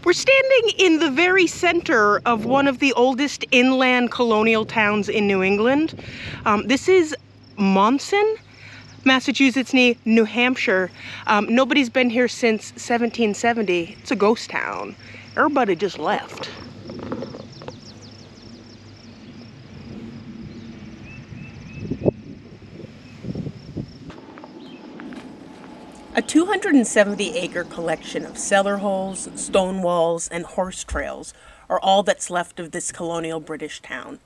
We're standing in the very center of one of the oldest inland colonial towns in New England. This is Monson, Massachusetts, New Hampshire. Nobody's been here since 1770. It's a ghost town. Everybody just left. A 270-acre collection of cellar holes, stone walls, and horse trails are all that's left of this colonial British town.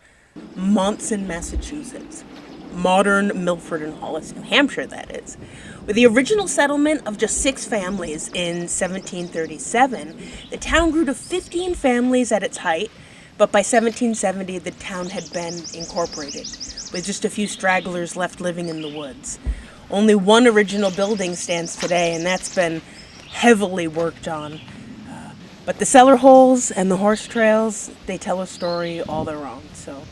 Monson, Massachusetts. Modern Milford and Hollis, New Hampshire, that is. With the original settlement of just 6 families in 1737, the town grew to 15 families at its height, but by 1770 the town had been incorporated, with just a few stragglers left living in the woods. Only one original building stands today, and that's been heavily worked on. But the cellar holes and the horse trails, they tell a story all their own, so.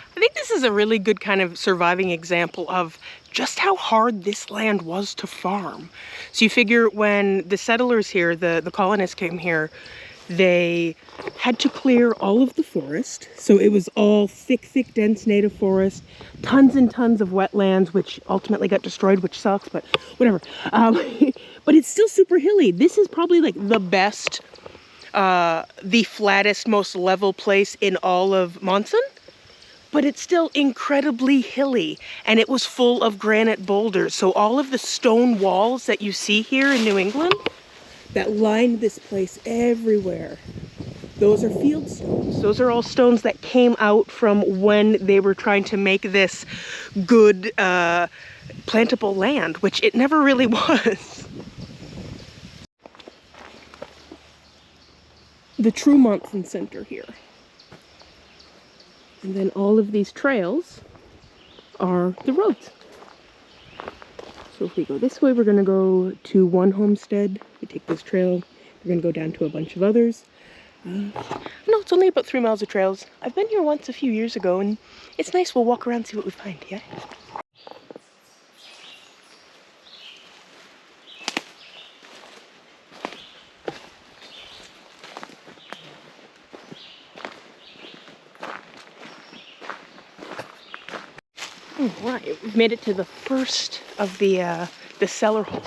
I think this is a really good kind of surviving example of just how hard this land was to farm. So you figure when the settlers here, the colonists came here, they had to clear all of the forest. So it was all thick, dense native forest, tons and tons of wetlands, which ultimately got destroyed, which sucks, but whatever. But it's still super hilly. This is probably like the best, the flattest, most level place in all of Monson. But it's still incredibly hilly, and it was full of granite boulders. So all of the stone walls that you see here in New England that lined this place everywhere, those are field stones. Those are all stones that came out from when they were trying to make this good plantable land, which it never really was. The true Monson Center here. And then all of these trails are the roads. So if we go this way, we're going to go to one homestead. We take this trail. We're going to go down to a bunch of others. No, it's only about 3 miles of trails. I've been here once a few years ago, and it's nice. We'll walk around and see what we find, yeah? All right, we've made it to the first of the cellar hole.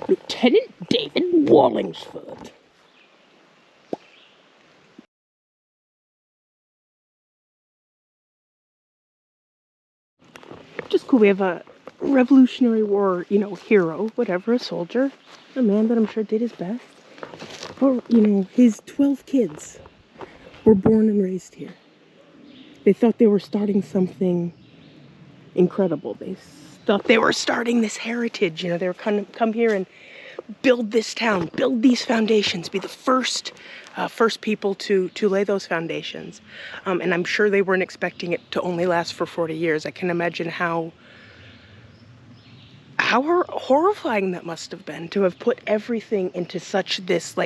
Lieutenant David Wallingsford. Just cool. We have a Revolutionary War, hero, whatever, a soldier, a man that I'm sure did his best. Or, his 12 kids were born and raised here. They thought they were starting something incredible. They thought they were starting this heritage. They were come here and build this town, build these foundations, be the first people to lay those foundations. And I'm sure they weren't expecting it to only last for 40 years. I can imagine how horrifying that must have been to have put everything into such this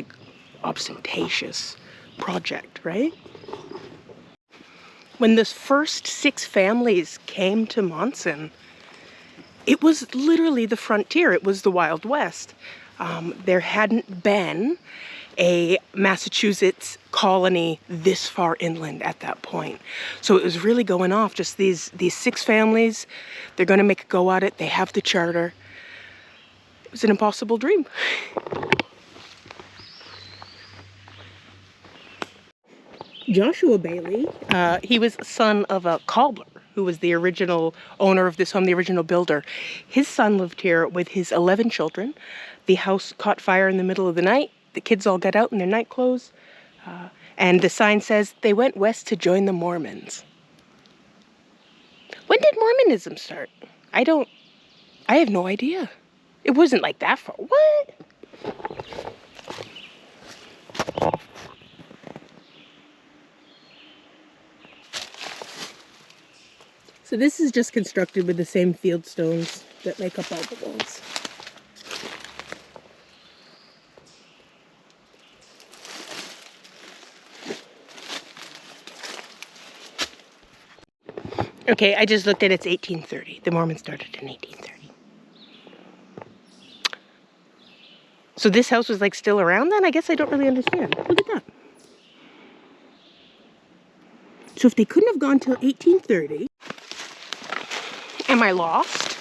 ostentatious project, right? When this first 6 families came to Monson, it was literally the frontier. It was the Wild West. There hadn't been a Massachusetts colony this far inland at that point. So it was really going off. Just these 6 families, they're going to make a go at it. They have the charter. It was an impossible dream. Joshua Bailey, he was son of a cobbler who was the original owner of this home, the original builder. His son lived here with his 11 children. The house caught fire in the middle of the night. The kids all got out in their night clothes. And the sign says they went west to join the Mormons. When did Mormonism start? I have no idea. It wasn't like that far. What? So this is just constructed with the same field stones that make up all the walls. Okay, I just looked at it's 1830. The Mormons started in 1830. So this house was like still around then? I guess I don't really understand. Look at that. So if they couldn't have gone till 1830, am I lost?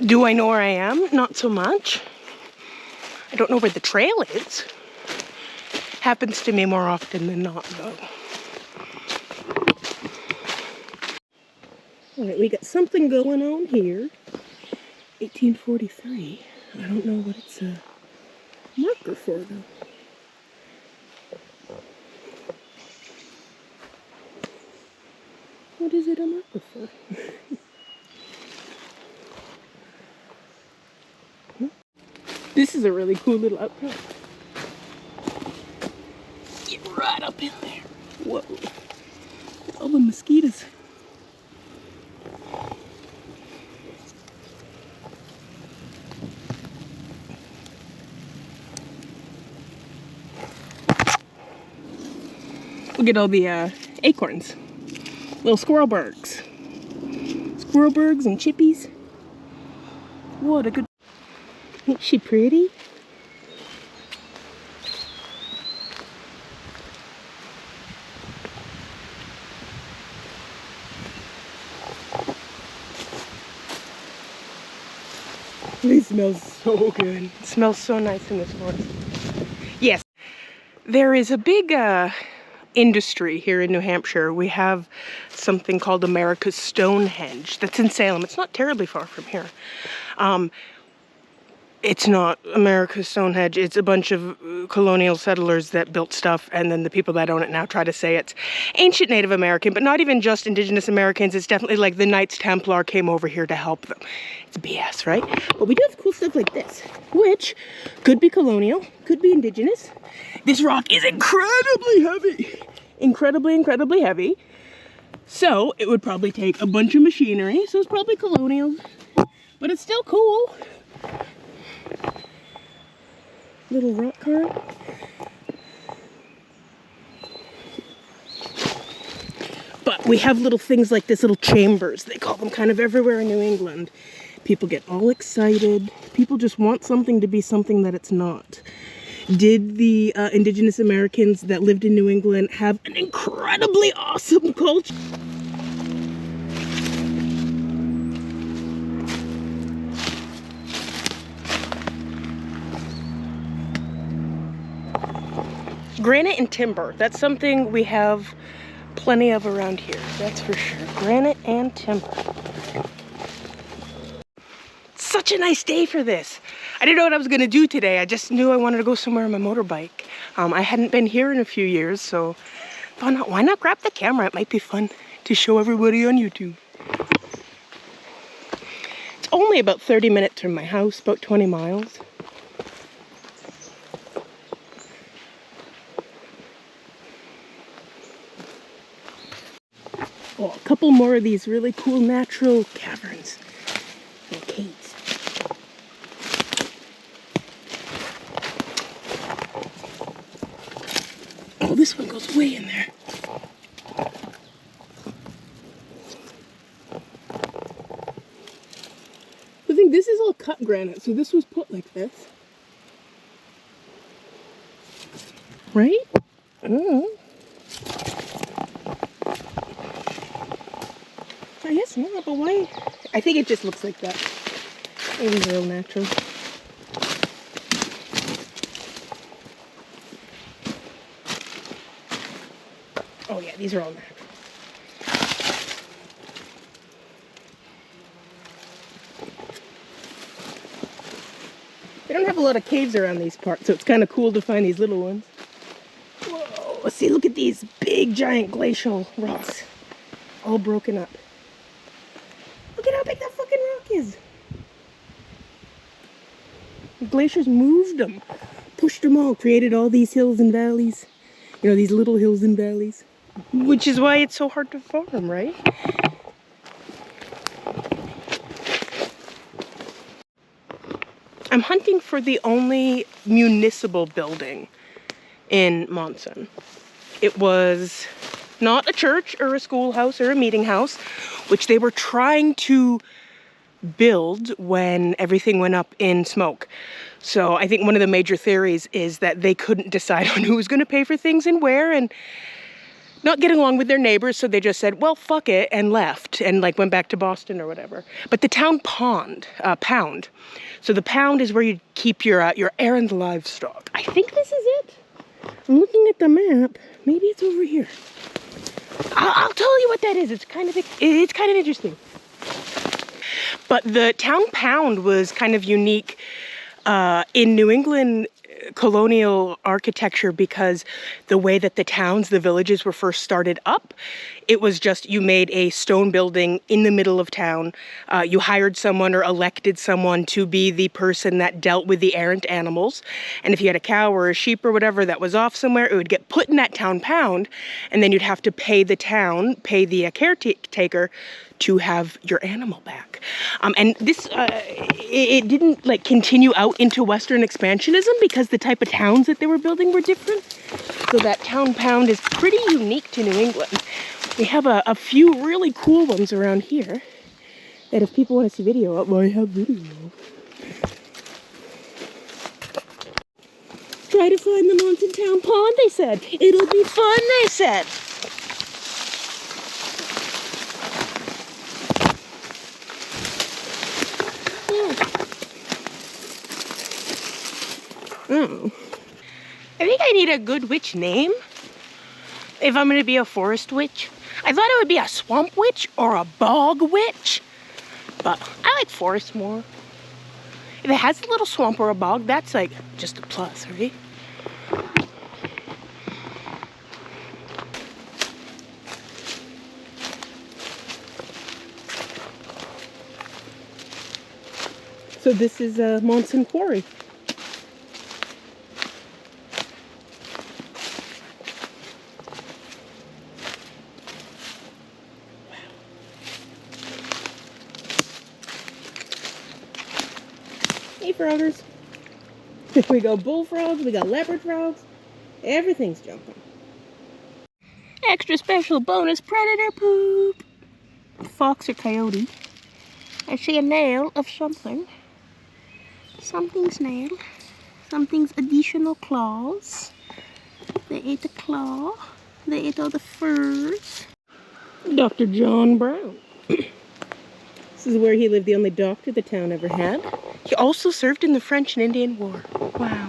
Do I know where I am? Not so much. I don't know where the trail is. Happens to me more often than not, though. All right, we got something going on here. 1843. I don't know what it's a marker for, though. What is it a marker for? This is a really cool little outcrop. Get right up in there. Whoa. All the mosquitoes. Look at all the acorns. Little squirrelbergs. Squirrelbergs and chippies. What a good... Ain't she pretty? It smells so good. It smells so nice in this forest. Yes, there is a big industry here in New Hampshire. We have something called America's Stonehenge that's in Salem. It's not terribly far from here. It's not America's Stonehenge. It's a bunch of colonial settlers that built stuff, and then the people that own it now try to say it's ancient Native American, but not even just Indigenous Americans. It's definitely like the Knights Templar came over here to help them. It's BS, right? But we do have cool stuff like this, which could be colonial, could be Indigenous. This rock is incredibly heavy. Incredibly heavy. So it would probably take a bunch of machinery, so it's probably colonial, but it's still cool. Little rock card. But we have little things like this, little chambers. They call them kind of everywhere in New England. People get all excited. People just want something to be something that it's not. Did the Indigenous Americans that lived in New England have an incredibly awesome culture? Granite and timber, that's something we have plenty of around here, that's for sure. Granite and timber. Such a nice day for this. I didn't know what I was gonna do today. I just knew I wanted to go somewhere on my motorbike. I hadn't been here in a few years, so why not grab the camera? It might be fun to show everybody on YouTube. It's only about 30 minutes from my house, about 20 miles. Oh, a couple more of these really cool natural caverns and caves. Oh, this one goes way in there. I think this is all cut granite, so this was put like this. Right? I don't know. I guess not, but why? I think it just looks like that. It was real natural. Oh yeah, these are all natural. They don't have a lot of caves around these parts, so it's kind of cool to find these little ones. Whoa. see, look at these big giant glacial rocks. All broken up. Look at how big that fucking rock is. The glaciers moved them, pushed them all, created all these hills and valleys. You know, these little hills and valleys. Which is why it's so hard to farm, right? I'm hunting for the only municipal building in Monson. It was not a church or a schoolhouse or a meeting house, which they were trying to build when everything went up in smoke. So I think one of the major theories is that they couldn't decide on who was going to pay for things and where, and not getting along with their neighbors, so they just said, well, fuck it, and left, and like went back to Boston or whatever. But the town pound. So the pound is where you keep your errand livestock. I think this is it. I'm looking at the map. Maybe it's over here. I'll tell you what that is. It's kind of interesting. But the town pound was kind of unique in New England colonial architecture because the way that the villages were first started up, it was just you made a stone building in the middle of town. You hired someone or elected someone to be the person that dealt with the errant animals. And if you had a cow or a sheep or whatever that was off somewhere, it would get put in that town pound, and then you'd have to pay the caretaker to have your animal back. And this, it didn't like continue out into Western expansionism because the type of towns that they were building were different. So that town pound is pretty unique to New England. We have a few really cool ones around here that if people want to see video of, I have video. Try to find the Monson Town Pond, they said. It'll be fun, they said. Oh. I think I need a good witch name if I'm going to be a forest witch. I thought it would be a swamp witch or a bog witch, but I like forest more. If it has a little swamp or a bog, that's like just a plus, right? So this is a Monson quarry. Hey, froggers. We got bullfrogs, we got leopard frogs. Everything's jumping. Extra special bonus predator poop. Fox or coyote. I see a nail of something. Something's nailed. Something's additional claws. They ate the claw. They ate all the furs. Dr. John Brown. This is where he lived, the only doctor the town ever had. He also served in the French and Indian War. Wow.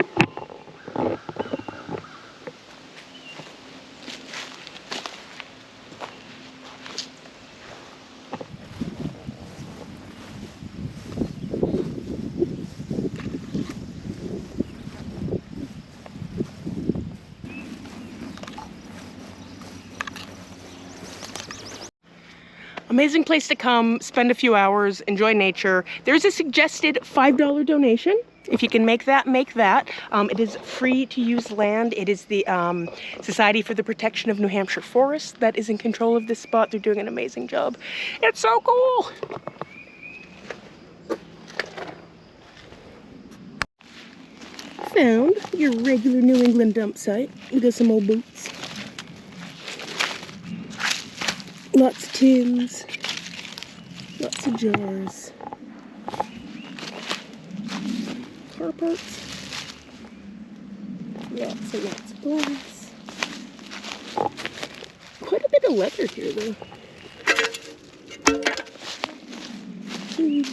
Amazing place to come, spend a few hours, enjoy nature. There's a suggested $5 donation. If you can make that, make that. It is free to use land. It is the Society for the Protection of New Hampshire Forests that is in control of this spot. They're doing an amazing job. It's so cool. Found your regular New England dump site. We got some old boots. Lots of tins, lots of jars, car parts, lots of glass. Quite a bit of leather here though. Shoes,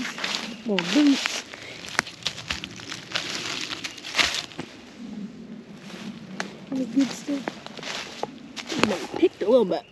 more boots. All the good stuff. I picked a little bit.